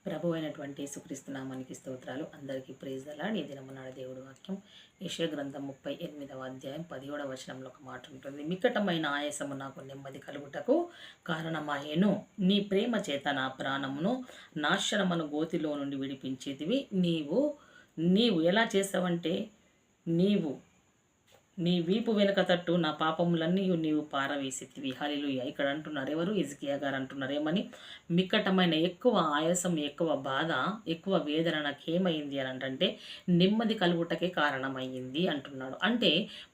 ప్రభు అయినటువంటి యేసుక్రీస్తు నామానికి స్తోత్రాలు. అందరికీ ప్రైజ్ ద లార్డ్. ఈ దినము నాడు దేవుడి వాక్యం యెషయా గ్రంథం 38వ అధ్యాయం 17వ వచనంలో ఒక మాట ఉంటుంది. మికటమైన ఆయాసము నాకు నెమ్మది కలుగుటకు కారణమాయెను. నీ ప్రేమ చేత నా ప్రాణమును నాశనమును గోతిలో నుండి విడిపించేదివి. నీవు ఎలా చేసావంటే, నీవు నీ వీపు వెనుక తట్టు నా పాపములన్నీ నీవు పారవేసితివి. హల్లెలూయా. ఇక్కడ అంటున్నారు ఎవరు? హిజ్కియా గారు అంటున్నారు ఏమని? మిక్కటమైన ఎక్కువ ఆయాసం, ఎక్కువ బాధ, ఎక్కువ వేదన నాకేమైంది అని అంటే నెమ్మది కలుగుటకే కారణమైంది అంటున్నాడు. అంటే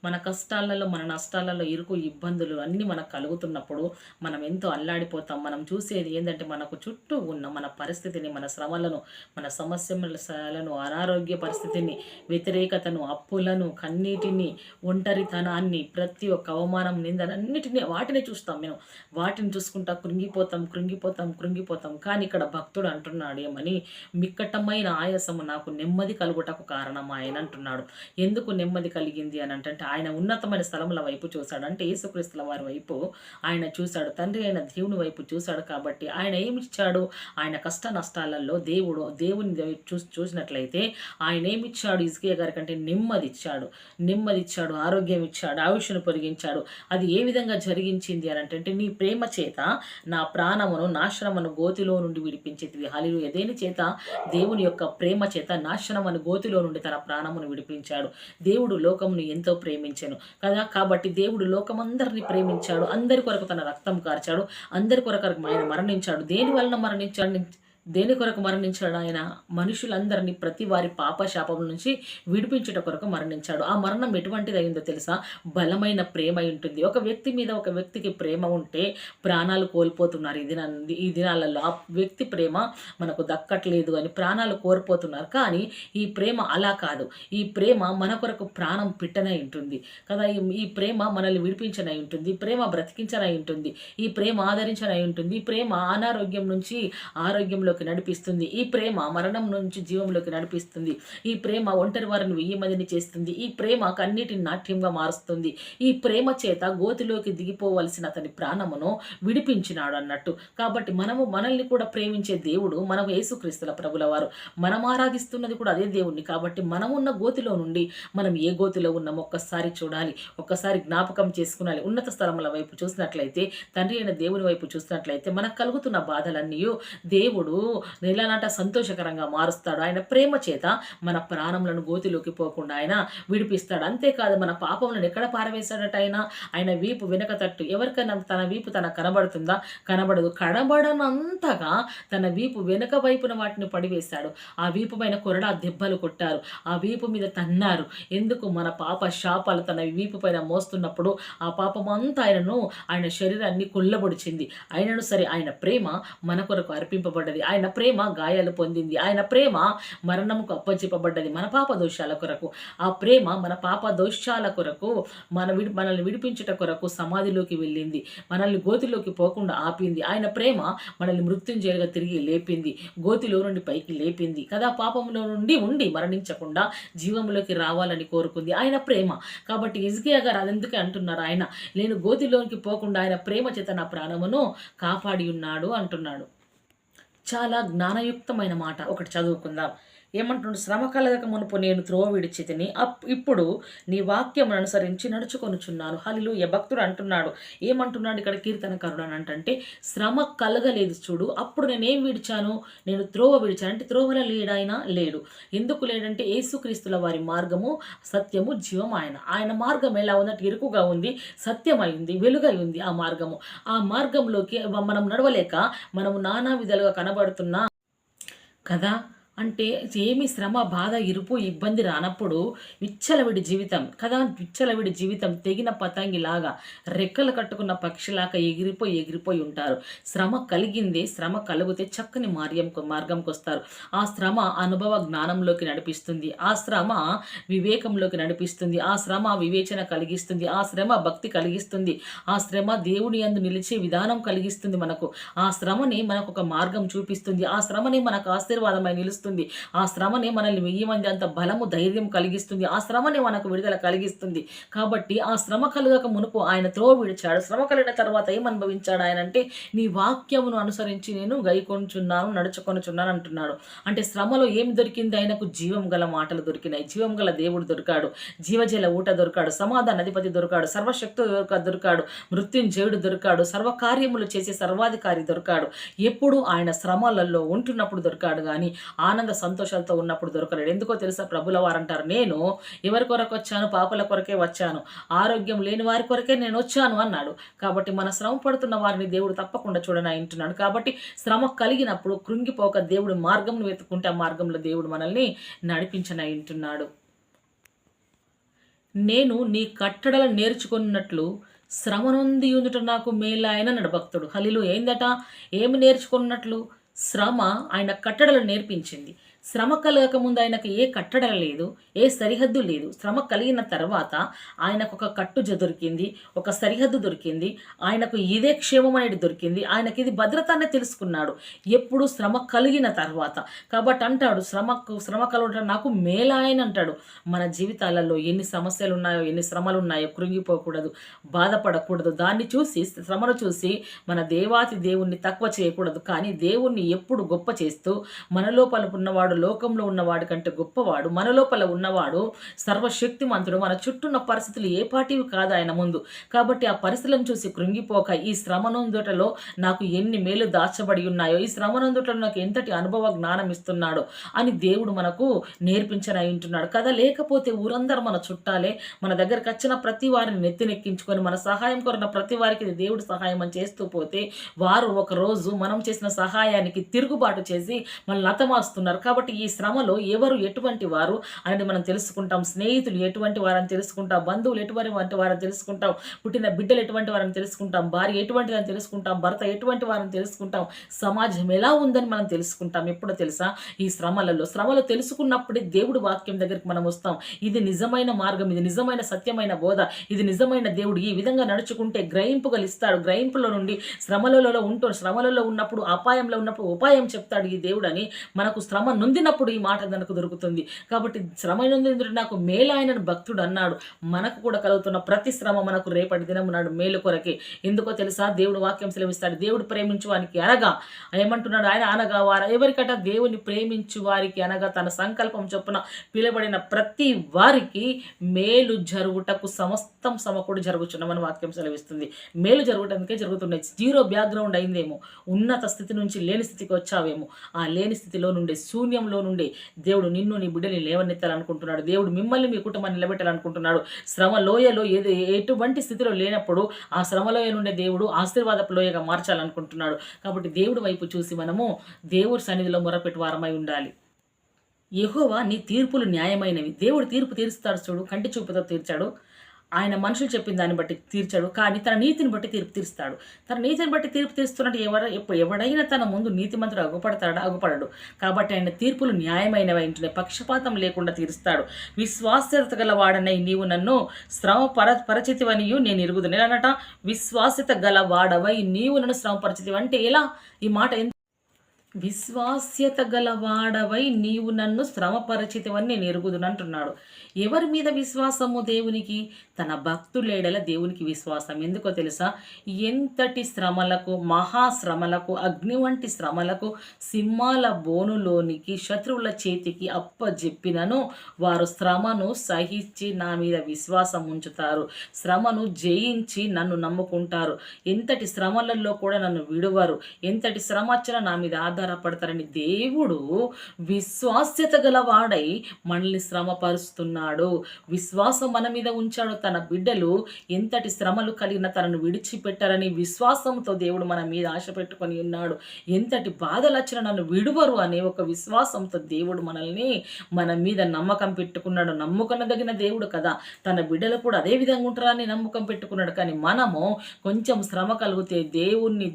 మన కష్టాలలో, మన నష్టాలలో, ఇరుకు ఇబ్బందులు అన్నీ మనకు కలుగుతున్నప్పుడు మనం ఎంతో అల్లాడిపోతాం. మనం చూసేది ఏంటంటే మనకు చుట్టూ ఉన్న మన పరిస్థితిని, మన శ్రమలను, మన సమస్యలను, అనారోగ్య పరిస్థితిని, వ్యతిరేకతను, అప్పులను, కన్నీటిని, ఒంటరితనాన్ని, ప్రతి ఒక్క అవమానం, నిందలన్నిటినీ వాటిని చూస్తాం. మేము వాటిని చూసుకుంటా కృంగిపోతాం. కానీ ఇక్కడ భక్తుడు అంటున్నాడు ఏమని? మిక్కటమైన ఆయాసము నాకు నెమ్మది కలుగుటకు కారణం ఆయన అంటున్నాడు. ఎందుకు నెమ్మది కలిగింది అని అంటే ఆయన ఉన్నతమైన స్థలముల వైపు చూశాడు. అంటే యేసుక్రీస్తుల వారి వైపు ఆయన చూశాడు, తండ్రి అయిన దేవుని వైపు చూశాడు. కాబట్టి ఆయన ఏమిచ్చాడు? ఆయన కష్ట నష్టాలలో దేవుని చూసినట్లయితే ఆయన ఏమిచ్చాడు? హిజ్కియా గారి కంటే నెమ్మదిచ్చాడు, ఆరోగ్యం ఇచ్చాడు, ఆయుష్ను పొరిగించాడు. అది ఏ విధంగా జరిగించింది అని అంటే నీ ప్రేమ చేత నా ప్రాణమును నాశనమును గోతిలో నుండి విడిపించేది. హల్లెలూయా. దేని చేత? దేవుని యొక్క ప్రేమ చేత నాశనమును గోతిలో నుండి తన ప్రాణమును విడిపించాడు. దేవుడు లోకమును ఎంతో ప్రేమించెను కదా. కాబట్టి దేవుడు లోకమందరిని ప్రేమించాడు, అందరి కొరకు తన రక్తం కార్చాడు, అందరి కొరకు ఆయన మరణించాడు. దేని వలన మరణించాడు? దేని కొరకు మరణించాడు? ఆయన మనుషులందరినీ ప్రతి వారి పాప శాపం నుంచి విడిపించుట కొరకు మరణించాడు. ఆ మరణం ఎటువంటిది అయిందో తెలుసా? బలమైన ప్రేమ ఉంటుంది. ఒక వ్యక్తి మీద ఒక వ్యక్తికి ప్రేమ ఉంటే ప్రాణాలు కోల్పోతున్నారు ఈ దినాలలో. ఆ వ్యక్తి ప్రేమ మనకు దక్కట్లేదు అని ప్రాణాలు కోల్పోతున్నారు. కానీ ఈ ప్రేమ అలా కాదు. ఈ ప్రేమ మన కొరకు ప్రాణం పిట్టనై ఉంటుంది కదా. ఈ ప్రేమ మనల్ని విడిపించనై ఉంటుంది, ఈ ప్రేమ బ్రతికించనై ఉంటుంది, ఈ ప్రేమ ఆదరించనై ఉంటుంది, ఈ ప్రేమ అనారోగ్యం నుంచి ఆరోగ్యంలో నడిపిస్తుంది, ఈ ప్రేమ మరణం నుంచి జీవంలోకి నడిపిస్తుంది, ఈ ప్రేమ ఒంటరి వారిని 1000 మందిని చేస్తుంది, ఈ ప్రేమ కన్నీటిని నాట్యంగా మారుస్తుంది. ఈ ప్రేమ చేత గోతిలోకి దిగిపోవలసిన అతని ప్రాణమును విడిపించినాడు అన్నట్టు. కాబట్టి మనల్ని కూడా ప్రేమించే దేవుడు మనకు యేసుక్రీస్తుల ప్రభుల వారు. మనం ఆరాధిస్తున్నది కూడా అదే దేవుణ్ణి. కాబట్టి మనం ఉన్న గోతిలో నుండి మనం ఏ గోతిలో ఉన్నామో ఒక్కసారి చూడాలి, ఒక్కసారి జ్ఞాపకం చేసుకునాలి. ఉన్నత స్థలముల వైపు చూసినట్లయితే, తండ్రి అయిన దేవుని వైపు చూసినట్లయితే మనకు కలుగుతున్న బాధలన్నీ దేవుడు నెలనాట సంతోషకరంగా మారుస్తాడు. ఆయన ప్రేమ చేత మన ప్రాణములను గోతిలోకి పోకుండా ఆయన విడిపిస్తాడు. అంతేకాదు, మన పాపములను ఎక్కడ పారవేశాడట ఆయన వీపు వెనక తట్టు. ఎవరికైనా తన వీపు కనబడుతుందా? కనబడదు. కనబడనంతగా తన వీపు వెనక వైపున వాటిని పడివేశాడు. ఆ వీపు పైన కొరడా దెబ్బలు కొట్టారు, ఆ వీపు మీద తన్నారు. ఎందుకు? మన పాప శాపాలు తన వీపు పైన మోస్తున్నప్పుడు ఆ పాపమంతా ఆయన శరీరాన్ని కొల్లబొడిచింది. అయినను సరే ఆయన ప్రేమ మన కొరకు అర్పింపబడ్డది. ఆయన ప్రేమ గాయాలు పొందింది. ఆయన ప్రేమ మరణముకు అప్పచెప్పబడ్డది మన పాప దోషాల కొరకు. ఆ ప్రేమ మన పాప దోషాల కొరకు మనల్ని విడిపించుట కొరకు సమాధిలోకి వెళ్ళింది, మనల్ని గోతిలోకి పోకుండా ఆపింది. ఆయన ప్రేమ మనల్ని మృత్యుంజయులుగా తిరిగి లేపింది, గోతిలో నుండి పైకి లేపింది కదా. పాపంలో నుండి ఉండి మరణించకుండా జీవంలోకి రావాలని కోరుకుంది ఆయన ప్రేమ. కాబట్టి హిజ్కియా గారు అదెందుకే అంటున్నారు? నేను గోతిలోకి పోకుండా ఆయన ప్రేమ చేత నా ప్రాణమును కాపాడి ఉన్నాడు అంటున్నాడు. చాలా జ్ఞానయుక్తమైన మాట. ఒకటి చదువుకుందాం. ఏమంటుండు? శ్రమ కలగక మునుపు నేను త్రోవ విడిచితిని, ఇప్పుడు నీ వాక్యమును అనుసరించి నడుచుకొనుచున్నాను. హల్లెలూయా. భక్తుడు అంటున్నాడు. ఏమంటున్నాడు ఇక్కడ కీర్తనకారుడు అని అంటే, శ్రమ కలగలేదు చూడు, అప్పుడు నేనేం విడిచాను? నేను త్రోవ విడిచాను. అంటే త్రోవల లేడాయన? లేడు. ఎందుకు లేడంటే యేసుక్రీస్తుల వారి మార్గము, సత్యము, జీవం. ఆయన మార్గం ఎలా ఉందంటే ఇరుకుగా ఉంది, సత్యమైంది, వెలుగై ఉంది. ఆ మార్గంలోకి మనం నడవలేక మనము నానా విధాలుగా కనబడుతున్నా కదా. అంటే ఏమి శ్రమ, బాధ, ఇరుపు, ఇబ్బంది రానప్పుడు విచ్చలవిడి జీవితం కదా. విచ్చలవిడి జీవితం తెగిన పతంగిలాగా, రెక్కలు కట్టుకున్న పక్షిలాగా ఎగిరిపోయి ఉంటారు. శ్రమ కలిగింది, శ్రమ కలిగితే చక్కని మార్గంకి వస్తారు. ఆ శ్రమ అనుభవ జ్ఞానంలోకి నడిపిస్తుంది, ఆ శ్రమ వివేకంలోకి నడిపిస్తుంది, ఆ శ్రమ వివేచన కలిగిస్తుంది, ఆ శ్రమ భక్తి కలిగిస్తుంది, ఆ శ్రమ దేవుని యందు నిలిచే విధానం కలిగిస్తుంది. ఆ శ్రమని మనకు ఒక మార్గం చూపిస్తుంది, ఆ శ్రమని మనకు ఆశీర్వాదమై నిలుస్తుంది. కలిగిస్తుంది. ఆ శ్రమనే మనల్ని 1000 మంది అంత బలము ధైర్యం కలిగిస్తుంది. ఆ శ్రమనే మనకు విడుదల కలిగిస్తుంది. కాబట్టి ఆ శ్రమ కలుగక మునుపు ఆయన త్రోవ విడిచాడు. శ్రమ కలిగిన తర్వాత ఏం అనుభవించాడు ఆయన అంటే, నీ వాక్యమును అనుసరించి నేను గైకొనుచున్నాను, నడుచుకొనుచున్నాను అంటున్నాడు. అంటే శ్రమలో ఏమి దొరికింది ఆయనకు? జీవం గల మాటలు దొరికినాయి, జీవం గల దేవుడు దొరికాడు, జీవజల ఊట దొరికాడు, సమాధాన అధిపతి దొరికాడు, సర్వశక్తి దొరికాడు, మృత్యుంజయుడు దొరికాడు, సర్వకార్యములు చేసే సర్వాధికారి దొరికాడు. ఎప్పుడు ఆయన శ్రమలలో ఉంటున్నప్పుడు దొరికాడు కానీ ఆనంద సంతోషాలతో ఉన్నప్పుడు దొరకలేడు. ఎందుకో తెలుసా? ప్రభుల వారు అంటారు, నేను ఎవరి కొరకు వచ్చాను? పాపల కొరకే వచ్చాను, ఆరోగ్యం లేని వారి కొరకే నేను వచ్చాను అన్నాడు. కాబట్టి మన శ్రమ పడుతున్న వారిని దేవుడు తప్పకుండా చూడనంటున్నాడు. కాబట్టి శ్రమ కలిగినప్పుడు కృంగిపోక దేవుడు మార్గంను వెతుక్కుంటే ఆ మార్గంలో దేవుడు మనల్ని నడిపించనంటున్నాడు. నేను నీ కట్టడలు నేర్చుకున్నట్లు శ్రమ నొంది ఉందుట నాకు మేలాయన నడభక్తుడు. హలిలు ఏందట? ఏమి నేర్చుకున్నట్లు? శ్రమ ఆయన కట్టడలు నేర్పించింది. శ్రమ కలగక ముందు ఆయనకు ఏ కట్టడ లేదు, ఏ సరిహద్దు లేదు. శ్రమ కలిగిన తర్వాత ఆయనకు ఒక కట్టుజ దొరికింది, ఒక సరిహద్దు దొరికింది, ఆయనకు ఇదే క్షేమం అనేది దొరికింది, ఆయనకి ఇది భద్రత అనే తెలుసుకున్నాడు ఎప్పుడు? శ్రమ కలిగిన తర్వాత. కాబట్టి అంటాడు, శ్రమ కలగడం నాకు మేలాయన అంటాడు. మన జీవితాలలో ఎన్ని సమస్యలు ఉన్నాయో, ఎన్ని శ్రమలు ఉన్నాయో కృంగిపోకూడదు, బాధపడకూడదు. దాన్ని చూసి, శ్రమను చూసి మన దేవాతి దేవుణ్ణి తక్కువ చేయకూడదు. కానీ దేవుణ్ణి ఎప్పుడు గొప్ప చేస్తూ, మన లోపల ఉన్నవాడు లోకంలో ఉన్నవాడి కంటే గొప్పవాడు, మన లోపల ఉన్నవాడు సర్వశక్తిమంతుడు, మన చుట్టూన్న పరిస్థితులు ఏ పాటివి కాదు ఆయన ముందు. కాబట్టి ఆ పరిస్థితులను చూసి కృంగిపోక, ఈ శ్రమనందుటలో నాకు ఎన్ని మేలు దాచబడి ఉన్నాయో, ఈ శ్రమనందుటలో నాకు ఎంతటి అనుభవ జ్ఞానం ఇస్తున్నాడో అని దేవుడు మనకు నేర్పించనంటున్నాడు కదా. లేకపోతే ఊరందరూ మన చుట్టాలే, మన దగ్గరకు వచ్చిన ప్రతి వారిని నెత్తినెక్కించుకొని మన సహాయం కొరన ప్రతి వారికి దేవుడు సహాయం అని చేస్తూ పోతే, వారు ఒకరోజు మనం చేసిన సహాయానికి తిరుగుబాటు చేసి మనల్ని హతమారుస్తున్నారు. కాబట్టి ఈ శ్రమలో ఎవరు ఎటువంటి వారు అనేది మనం తెలుసుకుంటాం. స్నేహితులు ఎటువంటి వారని తెలుసుకుంటాం, బంధువులు ఎటువంటి వారని తెలుసుకుంటాం, పుట్టిన బిడ్డలు ఎటువంటి వారని తెలుసుకుంటాం, భార్య ఎటువంటిదని తెలుసుకుంటాం, భర్త ఎటువంటి వారని తెలుసుకుంటాం, సమాజం ఎలా ఉందని మనం తెలుసుకుంటాం. ఎప్పుడో తెలుసా? ఈ శ్రమలు తెలుసుకున్నప్పుడే దేవుడు వాక్యం దగ్గరికి మనం వస్తాం. ఇది నిజమైన మార్గం, ఇది నిజమైన సత్యమైన బోధ, ఇది నిజమైన దేవుడు, ఈ విధంగా నడుచుకుంటే గ్రహింపుగలిస్తాడు. గ్రహింపులో నుండి శ్రమలలో ఉన్నప్పుడు, అపాయంలో ఉన్నప్పుడు ఉపాయం చెప్తాడు ఈ దేవుడు అని మనకు శ్రమ నొందినప్పుడు ఈ మాట మనకు దొరుకుతుంది. కాబట్టి శ్రమ నొందిన నాకు మేలాయనని భక్తుడు అన్నాడు. మనకు కూడా కలుగుతున్న ప్రతి శ్రమ మనకు రేపటి దినం నాడు మేలు కొరకే. ఎందుకో తెలుసా? దేవుడు వాక్యం సెలవిస్తాడు, దేవుడు ప్రేమించు వారికి అనగా ఏమంటున్నాడు ఆయన? అనగా వారు ఎవరికట? దేవుని ప్రేమించు వారికి అనగా తన సంకల్పం చొప్పున పిలువబడిన ప్రతి వారికి మేలు జరుగుటకు సమస్తం సమకూడి జరుగుచున్నామని వాక్యం సెలవిస్తుంది. మేలు జరుగుటానికే జరుగుతున్నాయి. జీరో బ్యాక్గ్రౌండ్ అయిందేమో, ఉన్నత స్థితి నుంచి లేని స్థితికి వచ్చావేమో, ఆ లేని స్థితిలో నుండి, శూన్యంలో నుండి దేవుడు నిన్ను, నీ బిడ్డని లేవనెత్తాలనుకుంటున్నాడు. దేవుడు మిమ్మల్ని, మీ కుటుంబాన్ని నిలబెట్టాలనుకుంటున్నాడు. శ్రమ లోయలో ఎటువంటి స్థితిలో లేనప్పుడు ఆ శ్రమలోయ నుండి దేవుడు ఆశీర్వాదపు లోయగా మార్చాలనుకుంటున్నాడు. కాబట్టి దేవుడి వైపు చూసి మనము దేవుడి సన్నిధిలో మొరపెట్టి వారమై ఉండాలి. యెహోవా నీ తీర్పులు న్యాయమైనవి. దేవుడు తీర్పు తీరుస్తాడు చూడు, కంటి చూపుతో తీర్చాడు. ఆయన మనుషులు చెప్పిన దాన్ని బట్టి తీర్చాడు, కానీ తన నీతిని బట్టి తీర్పు తీరుస్తాడు. తన నీతిని బట్టి తీర్పు తీరుస్తున్నట్టు ఎవడైనా తన ముందు నీతిమంతుడు అగుపడడు. కాబట్టి ఆయన తీర్పులు న్యాయమైనవి ఇంటున్నాయి, పక్షపాతం లేకుండా తీరుస్తాడు. విశ్వాస్యత గల వాడనై నీవు నన్ను శ్రమ పరచితివనియు నేను ఎరుగుదును. ఎలానట? విశ్వాస్యత గల వాడవై నీవు నన్ను శ్రమ పరిచితివి అంటే ఎలా? ఈ మాట విశ్వాస్యత గలవాడవై నీవు నన్ను శ్రమపరచితివని నేను ఎరుగుదును అంటున్నాడు. ఎవరి మీద విశ్వాసము? దేవునికి. తన భక్తులేడల దేవునికి విశ్వాసం. ఎందుకో తెలుసా? ఎంతటి శ్రమలకు, మహాశ్రమలకు, అగ్ని వంటి శ్రమలకు, సింహాల బోనులోనికి, శత్రువుల చేతికి అప్పజెప్పినను వారు శ్రమను సహించి నా మీద విశ్వాసం ఉంచుతారు, శ్రమను జయించి నన్ను నమ్ముకుంటారు. ఎంతటి శ్రమలలో కూడా నన్ను విడువరు, ఎంతటి శ్రమ వచ్చినా నా మీద ఆధారపడతారని దేవుడు విశ్వాస్యత గలవాడై మనల్ని శ్రమపరుస్తున్నాడు. విశ్వాసం మన మీద ఉంచాడు. తన బిడ్డలు ఎంతటి శ్రమలు కలిగిన తనను విడిచిపెట్టారని విశ్వాసంతో దేవుడు మన మీద ఆశ పెట్టుకొని ఉన్నాడు. ఎంతటి బాధలు వచ్చినా నన్ను విడువరు అనే ఒక విశ్వాసంతో దేవుడు మనల్ని మన మీద నమ్మకం పెట్టుకున్నాడు. నమ్ముకొనదగిన దేవుడు కదా, తన బిడ్డలు కూడా అదే విధంగా ఉంటారని నమ్మకం పెట్టుకున్నాడు. కానీ మనము కొంచెం శ్రమ కలిగితే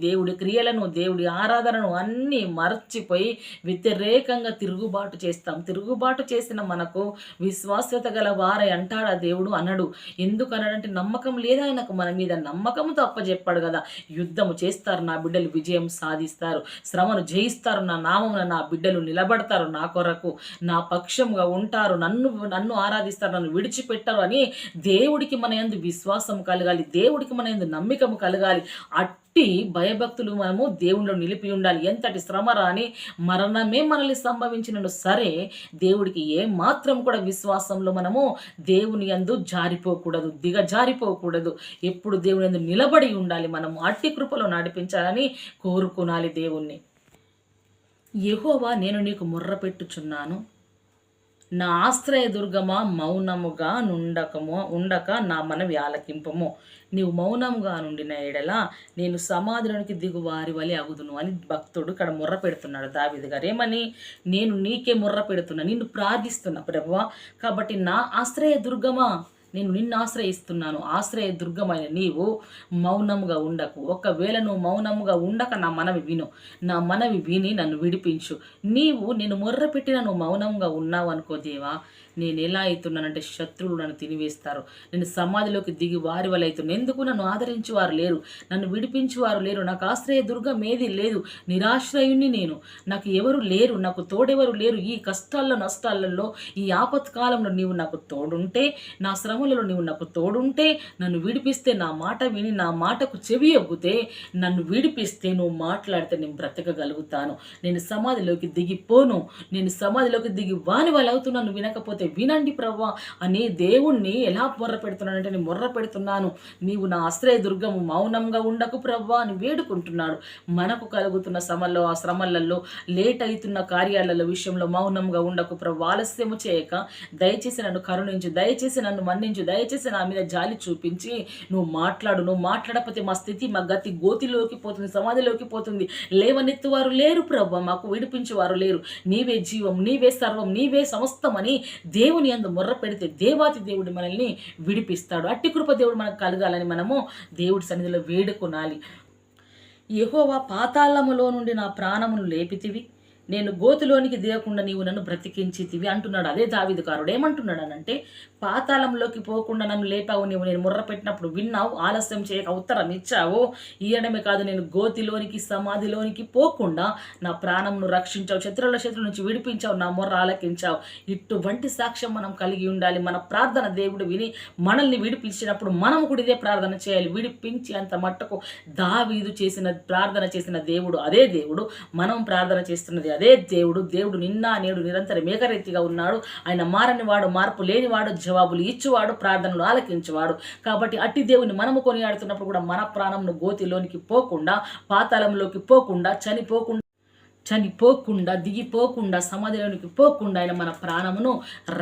దేవుడి క్రియలను, దేవుడి ఆరాధనను అన్నీ మర్చిపోయి వ్యతిరేకంగా తిరుగుబాటు చేస్తాం. తిరుగుబాటు చేసిన మనకు విశ్వాస్యత గల వారై అంటాడా దేవుడు? అనడు. ఎందుకు అనడంటే నమ్మకం లేదా ఆయనకు మన మీద. నమ్మకంతో అప్పచెప్పాడు కదా. యుద్ధము చేస్తారు, నా బిడ్డలు విజయం సాధిస్తారు, శ్రమను జయిస్తారు, నా నామమున నా బిడ్డలు నిలబడతారు, నా కొరకు నా పక్షంగా ఉంటారు, నన్ను ఆరాధిస్తారు, నన్ను విడిచిపెట్టారు అని దేవుడికి మన యందు విశ్వాసం కలగాలి, దేవుడికి మన యందు నమ్మికము కలగాలి. అట్టి భయభక్తులు మనము దేవునిలో నిలిపి ఉండాలి. ఎంతటి శ్రమ రాని, మరణమే మనల్ని సంభవించినను సరే దేవుడికి ఏ మాత్రం కూడా విశ్వాసంలో మనము దేవుని యందు జారిపోకూడదు, దిగజారిపోకూడదు. ఎప్పుడు దేవుని యందు నిలబడి ఉండాలి. మనము అట్టి కృపలో నడిపించాలని కోరుకునాలి దేవుణ్ణి. యెహోవా, నేను నీకు మొర్ర పెట్టుచున్నాను, నా ఆశ్రయ దుర్గమా, మౌనముగా ఉండక నా మనవి ఆలకింపము. నీవు మౌనముగా నుండిన ఎడల నేను సమాధిలోనికి దిగు వారి వలె అగుదును అని భక్తుడు ఇక్కడ మొర్ర పెడుతున్నాడు దావీదు గారు. ఏమని? నేను నీకే మొర్ర పెడుతున్నా, నిన్ను ప్రార్థిస్తున్నా ప్రభువా, కాబట్టి నా ఆశ్రయ దుర్గమా, నేను నిన్ను ఆశ్రయిస్తున్నాను. ఆశ్రయ దుర్గమైన నీవు మౌనముగా ఉండకు. ఒకవేళ నువ్వు మౌనముగా ఉండక నా మనవి విను, నా మనవి విని నన్ను విడిపించు. నేను మొర్ర పెట్టిన నువ్వు మౌనంగా ఉన్నావు అనుకో దేవా, నేను ఎలా అవుతున్నానంటే శత్రువులు నన్ను తినివేస్తారు, నేను సమాధిలోకి దిగి వారి వల్ల అవుతున్నాను. ఎందుకు? నన్ను ఆదరించి వారు లేరు, నన్ను విడిపించి వారు లేరు, నాకు ఆశ్రయ దుర్గం ఏది లేదు, నిరాశ్రయుణ్ణి నేను, నాకు ఎవరు లేరు, నాకు తోడెవరు లేరు. ఈ కష్టాల్లో నష్టాలలో, ఈ ఆపత్కాలంలో నీవు నాకు తోడుంటే, నా శ్రమలలో నీవు నాకు తోడుంటే, నన్ను విడిపిస్తే, నా మాట విని నా మాటకు చెవి ఒగ్గితే, నన్ను విడిపిస్తే, నువ్వు మాట్లాడితే నేను బ్రతకగలుగుతాను. నేను సమాధిలోకి దిగిపోను, నేను సమాధిలోకి దిగి వాని వాళ్ళు అవుతున్నాను. వినకపోతే వినండి ప్రవ్వా అని దేవుణ్ణి ఎలా మొర్ర పెడుతున్నానంటే, నేను మొర్ర పెడుతున్నాను, నీవు నా ఆశ్రయ దుర్గము, మౌనంగా ఉండకు ప్రవ్వా అని వేడుకుంటున్నాడు. మనకు కలుగుతున్న శ్రమలలో లేట్ అవుతున్న కార్యాలలో విషయంలో మౌనంగా ఉండకు ప్రవ్వా, ఆలస్యము చేయక దయచేసి నన్ను కరుణించు, దయచేసి నన్ను మన్నించు, దయచేసి నా మీద జాలి చూపించి నువ్వు మాట్లాడు. నువ్వు మాట్లాడకపోతే మా స్థితి, మా గతి గోతిలోకి పోతుంది, సమాధిలోకి పోతుంది. లేవనెత్తువారు లేరు ప్రవ్వా, మాకు విడిపించేవారు లేరు. నీవే జీవం, నీవే సర్వం, నీవే సమస్తం అని దేవుని యందు మొర్ర పెడితే దేవాతి దేవుడు మనల్ని విడిపిస్తాడు. అట్టి కృప దేవుడు మనకు కలగాలని మనము దేవుడి సన్నిధిలో వేడుకొనాలి. యెహోవా, పాతాళములో నుండి నా ప్రాణమును లేపితివి, నేను గోతులోనికి దిగకుండా నీవు నన్ను బ్రతికించితివి అంటున్నాడు. అదే దావీదుకారుడు ఏమంటున్నాడు అనంటే, పాతాళంలోకి పోకుండా నన్ను లేపావు, నీవు నేను మొర్ర పెట్టినప్పుడు విన్నావు, ఆలస్యం చేయక ఉత్తరం ఇచ్చావు. ఇయ్యడమే కాదు, నేను గోతిలోనికి సమాధిలోనికి పోకుండా నా ప్రాణంను రక్షించావు, శత్రువుల నుంచి విడిపించావు, నా మొర్ర ఆలకించావు. ఇటువంటి సాక్ష్యం మనం కలిగి ఉండాలి. మన ప్రార్థన దేవుడు విని మనల్ని విడిపించినప్పుడు మనం కూడా ఇదే ప్రార్థన చేయాలి. విడిపించి అంత మట్టుకు దావీదు ప్రార్థన చేసిన దేవుడు అదే దేవుడు, మనం ప్రార్థన చేస్తున్నది అదే దేవుడు. దేవుడు నిన్న నేడు నిరంతరం ఏకరీతిగా ఉన్నాడు. ఆయన మారని వాడు, మార్పు లేనివాడు, జవాబులు ఇచ్చువాడు, ప్రార్థనలు ఆలకించువాడు. కాబట్టి అట్టి దేవుని మనము కొనియాడుతున్నప్పుడు కూడా మన ప్రాణంను గోతిలోనికి పోకుండా, పాతాళంలోకి పోకుండా, చనిపోకుండా, దిగిపోకుండా, సమాధిలోనికి పోకుండా ఆయన మన ప్రాణమును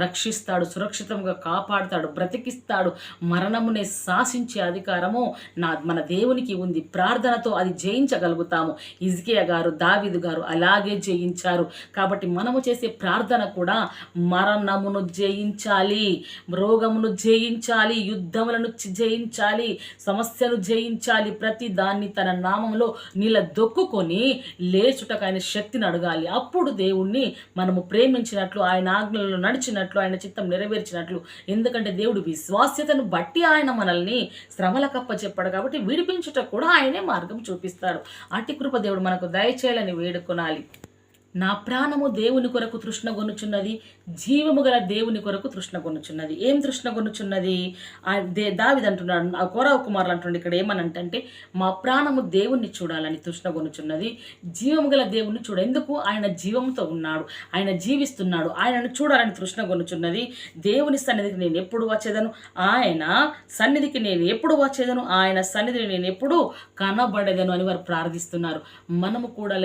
రక్షిస్తాడు, సురక్షితంగా కాపాడుతాడు, బ్రతికిస్తాడు. మరణమునే శాసించే అధికారము మన దేవునికి ఉంది. ప్రార్థనతో అది జయించగలుగుతాము. హిజ్కియా గారు, దావీదు గారు అలాగే జయించారు. కాబట్టి మనము చేసే ప్రార్థన కూడా మరణమును జయించాలి, రోగమును జయించాలి, యుద్ధములను జయించాలి, సమస్యను జయించాలి. ప్రతి దాన్ని తన నామంలో నిలదొక్కుకొని లేచుటకైన శక్తిని అడగాలి. అప్పుడు దేవుణ్ణి మనము ప్రేమించినట్లు, ఆయన ఆజ్ఞలను నడిచినట్లు, ఆయన చిత్తం నెరవేర్చినట్లు. ఎందుకంటే దేవుడు విశ్వాస్యతను బట్టి ఆయన మనల్ని శ్రమలకప్ప చెప్పాడు. కాబట్టి విడిపించుట కూడా ఆయనే మార్గం చూపిస్తాడు. అట్టి కృప దేవుడు మనకు దయచేయాలని వేడుకొనాలి. నా ప్రాణము దేవుని కొరకు తృష్ణగొనుచున్నది, జీవము గల దేవుని కొరకు తృష్ణగొనుచున్నది. ఏం తృష్ణగొనుచున్నది? దావీదు అంటున్నాడు, కోరావు కుమారులు అంటుండే ఇక్కడ ఏమనంటే, మా ప్రాణము దేవుణ్ణి చూడాలని తృష్ణగొనుచున్నది, జీవము గల దేవుణ్ణి చూడ. ఎందుకు? ఆయన జీవంతో ఉన్నాడు, ఆయన జీవిస్తున్నాడు, ఆయనను చూడాలని తృష్ణగొనుచున్నది. దేవుని సన్నిధికి నేను ఎప్పుడు వచ్చేదను, ఆయన సన్నిధికి నేను ఎప్పుడు వచ్చేదను, ఆయన సన్నిధిని నేను ఎప్పుడు కనబడేదను అని వారు ప్రార్థిస్తున్నారు. మనము కూడా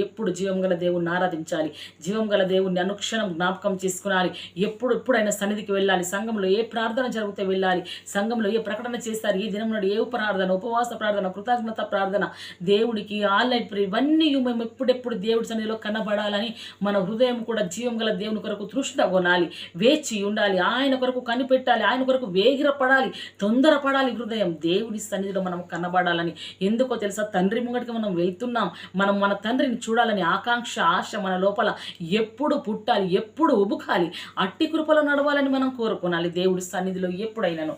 ఎప్పుడు జీవం జీవం గల దేవుణ్ణి ఆరాధించాలి, జీవం గల దేవుణ్ణి అనుక్షణం జ్ఞాపకం చేసుకునాలి. ఎప్పుడైనా సన్నిధికి వెళ్ళాలి. సంఘంలో ఏ ప్రార్థన జరిగితే వెళ్ళాలి, సంఘంలో ఏ ప్రకటన చేస్తారు, ఈ దినం నాడు ఏ ప్రార్థన, ఉపవాస ప్రార్థన, కృతజ్ఞత ప్రార్థన, దేవుడికి ఆన్లైన్ ప్రే, ఇవన్నీ మేము ఎప్పుడెప్పుడు దేవుడి సన్నిధిలో కనబడాలని మన హృదయం కూడా జీవం గల దేవుని కొరకు తృష్ణ కొనాలి, వేచి ఉండాలి, ఆయన కొరకు కనిపెట్టాలి, ఆయన కొరకు వేగిరపడాలి, తొందరపడాలి. హృదయం దేవుడి సన్నిధిలో మనం కనబడాలని. ఎందుకో తెలుసా, తండ్రి ముంగటికి మనం వెళ్తున్నాం, మనం మన తండ్రిని చూడాలని ఆకాంక్ష, ఆశ మన లోపల ఎప్పుడు పుట్టాలి, ఎప్పుడు ఉబుకాలి, అట్టి కృపలో నడవాలని మనం కోరుకోనాలి. దేవుడి సన్నిధిలో ఎప్పుడైనాను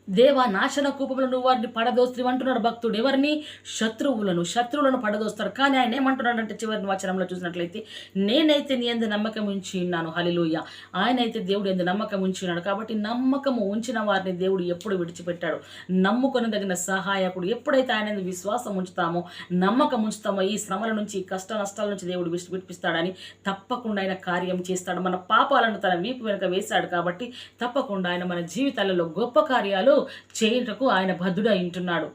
దేవా నాశన కూపంలో నువ్వు వారిని పడదోస్త్రి అంటున్నాడు భక్తుడు. ఎవరిని? శత్రువులను పడదోస్తాడు. కానీ ఆయన ఏమంటున్నాడంటే చివరి వచనంలో చూసినట్లయితే, నేనైతే నీ యందు నమ్మకం ఉంచి ఉన్నాను. హల్లెలూయా. ఆయన అయితే దేవుడు యందు నమ్మకం ఉంచి ఉన్నాడు. కాబట్టి నమ్మకము ఉంచిన వారిని దేవుడు ఎప్పుడు విడిచిపెట్టాడు. నమ్ముకొనదగిన సహాయకుడు. ఎప్పుడైతే ఆయన యందు విశ్వాసం ఉంచుతామో, నమ్మకం ఉంచుతామో, ఈ శ్రమల నుంచి, కష్ట నష్టాల నుంచి దేవుడు విడిపిస్తాడని తప్పకుండా ఆయన కార్యం చేస్తాడు. మన పాపాలను తన వీపు వెనుక వేశాడు కాబట్టి తప్పకుండా ఆయన మన జీవితాలలో గొప్ప కార్యాలు చేయుటకు ఆయన బద్ధుడై ఉంటున్నాడు.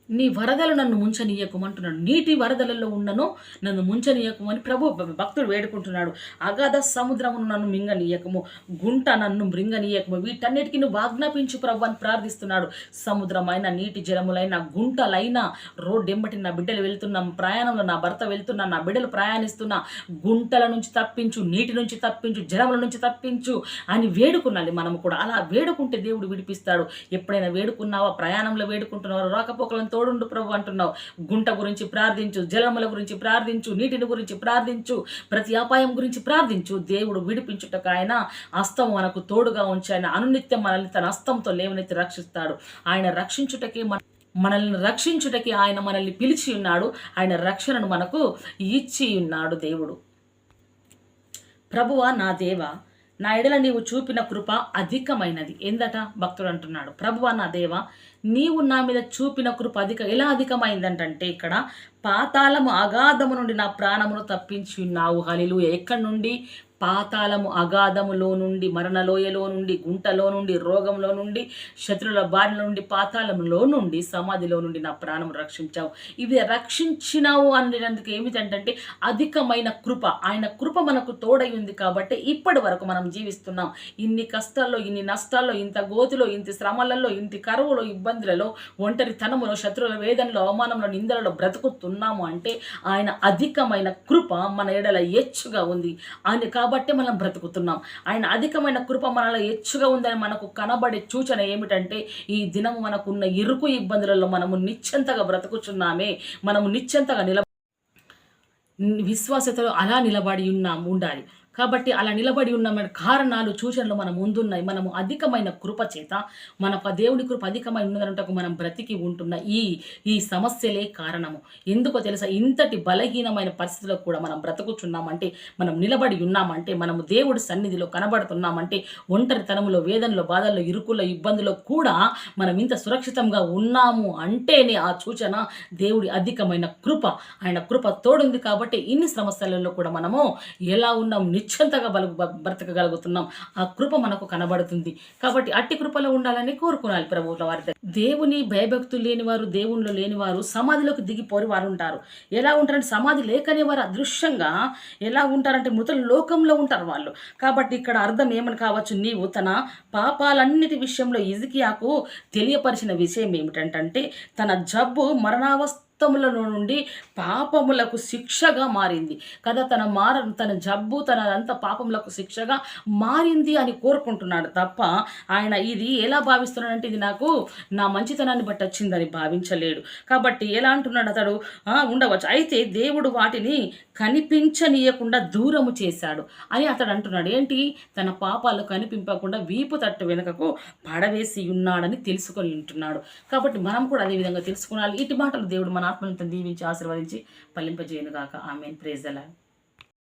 నీ వరదలు నన్ను ముంచనీయకమంటున్నాడు. నీటి వరదలలో ఉన్నను నన్ను ముంచనీయకమని ప్రభు భక్తుడు వేడుకుంటున్నాడు. అగాధ సముద్రమును నన్ను మింగనీయకము, గుంట నన్ను మృంగనీయకము, వీటన్నిటికీ నువ్వు ఆజ్ఞాపించు ప్రభు అని ప్రార్థిస్తున్నాడు. సముద్రమైన, నీటి జలములైన, గుంటలైన, రోడ్డెంబటి నా బిడ్డలు వెళ్తున్నా, ప్రయాణంలో నా భర్త వెళ్తున్నా, నా బిడ్డలు ప్రయాణిస్తున్నా, గుంటల నుంచి తప్పించు, నీటి నుంచి తప్పించు, జలముల నుంచి తప్పించు అని వేడుకున్నాలి. మనము కూడా అలా వేడుకుంటే దేవుడు విడిపిస్తాడు. ఎప్పుడైనా వేడుకున్నావా? ప్రయాణంలో వేడుకుంటున్నావా? రాకపోకలను తోడుండు ప్రభు అంటున్నావు. గుంట గురించి ప్రార్థించు, జలముల గురించి ప్రార్థించు, నీటిని గురించి ప్రార్థించు, ప్రతి అపాయం గురించి ప్రార్థించు. దేవుడు విడిపించుటకు ఆయన హస్తం మనకు తోడుగా ఉంచి ఆయన అనునిత్యం మనల్ని తన హస్తంతో లేవనెత్తి రక్షిస్తాడు. ఆయన రక్షించుటకి మనల్ని రక్షించుటకి ఆయన మనల్ని పిలిచి ఉన్నాడు. ఆయన రక్షణను మనకు ఇచ్చి ఉన్నాడు దేవుడు. ప్రభువా నా దేవా, నా ఎడల నీవు చూపిన కృప అధికమైనది. ఏందట భక్తుడు అంటున్నాడు. ప్రభువా నా దేవా, నీవు నా మీద చూపిన కృప ఎలా అధికమైందంటే, ఇక్కడ పాతాళము అగాధము నుండి నా ప్రాణమును తప్పించి ఉన్నావు. హల్లెలూయా. ఎక్కడి నుండి? పాతాళము అగాధములో నుండి, మరణలోయలో నుండి, గుంటలో నుండి, రోగంలో నుండి, శత్రువుల బారిలో నుండి, పాతాళంలో నుండి, సమాధిలో నుండి నా ప్రాణం రక్షించావు. ఇవి రక్షించినావు అనేందుకు ఏమిటంటే అధికమైన కృప. ఆయన కృప మనకు తోడై ఉంది కాబట్టి ఇప్పటి వరకు మనం జీవిస్తున్నాం. ఇన్ని కష్టాల్లో, ఇన్ని నష్టాల్లో, ఇంత గోతిలో, ఇంత శ్రమలలో, ఇంత కరువులో, ఇబ్బందులలో, ఒంటరితనములో, శత్రువుల వేదనలో, అవమానంలో, నిందలలో బ్రతుకుతున్నాము అంటే ఆయన అధికమైన కృప మన ఎడల ఎచ్చుగా ఉంది. ఆయన కాబట్టి మనం బ్రతుకుతున్నాం. ఆయన అధికమైన కృప మనలో ఎచ్చుగా ఉందని మనకు కనబడే సూచన ఏమిటంటే, ఈ దినము మనకున్న ఇరుకు ఇబ్బందులలో మనము నిశ్చంతగా బ్రతుకుచున్నామే. మనము నిశ్చంతగా విశ్వాసతలో అలా నిలబడి ఉండాలి. కాబట్టి అలా నిలబడి ఉన్న కారణాలు, సూచనలు మన ముందున్నాయి. మనము అధికమైన కృప చేత, మన దేవుడి కృప అధికమై ఉన్నదంటకు మనం బ్రతికి ఉంటున్న ఈ సమస్యలే కారణము. ఎందుకో తెలుసా? ఇంతటి బలహీనమైన పరిస్థితుల్లో కూడా మనం బ్రతుకుచున్నామంటే, మనం నిలబడి ఉన్నామంటే, మనము దేవుడి సన్నిధిలో కనబడుతున్నామంటే, ఒంటరితనములో, వేదనలో, బాధల్లో, ఇరుకుల్లో, ఇబ్బందుల్లో కూడా మనం ఇంత సురక్షితంగా ఉన్నాము అంటేనే ఆ సూచన దేవుడి అధికమైన కృప. ఆయన కృప తోడుంది కాబట్టి ఇన్ని సమస్యలలో కూడా మనము ఎలా ఉన్నాం, నిశ్చంతగా బ్రతకగలుగుతున్నాం. ఆ కృప మనకు కనబడుతుంది. కాబట్టి అట్టి కృపలో ఉండాలని కోరుకోవాలి ప్రభువుల వారి. దేవుని భయభక్తులు లేనివారు, దేవునిలో లేనివారు సమాధిలోకి దిగిపోని వారు ఉంటారు. ఎలా ఉంటారంటే, సమాధి లేకనే వారు అదృశ్యంగా ఎలా ఉంటారంటే మృతుల లోకంలో ఉంటారు వాళ్ళు. కాబట్టి ఇక్కడ అర్థం ఏమని కావచ్చు, నీవు తన పాపాలన్నిటి విషయంలో హిజ్కియాకు తెలియపరిచిన విషయం ఏమిటంటే, తన జబ్బు మరణావస్థములలో నుండి పాపములకు శిక్షగా మారింది కదా. తన జబ్బు, తన అంత పాపములకు శిక్షగా మారింది అని కోరుకుంటున్నాడు తప్ప ఆయన ఇది ఎలా భావిస్తున్నాడంటే, ఇది నాకు నా మంచితనాన్ని బట్టి వచ్చిందని భావించలేడు. కాబట్టి ఎలా అంటున్నాడు అతడు? ఉండవచ్చు, అయితే దేవుడు వాటిని కనిపించనీయకుండా దూరము చేశాడు అని అతడు అంటున్నాడు. ఏంటి? తన పాపాలు కనిపింపకుండా వీపు తట్టు వెనుకకు పడవేసి ఉన్నాడని తెలుసుకొని ఉంటున్నాడు. కాబట్టి మనం కూడా అదే విధంగా తెలుసుకోవాలి. ఇటు మాటలు దేవుడు మన ఆత్మను దీవించి ఆశీర్వదించి ఫలింపజేయను గాక. ఆమేన్. Praise the lord.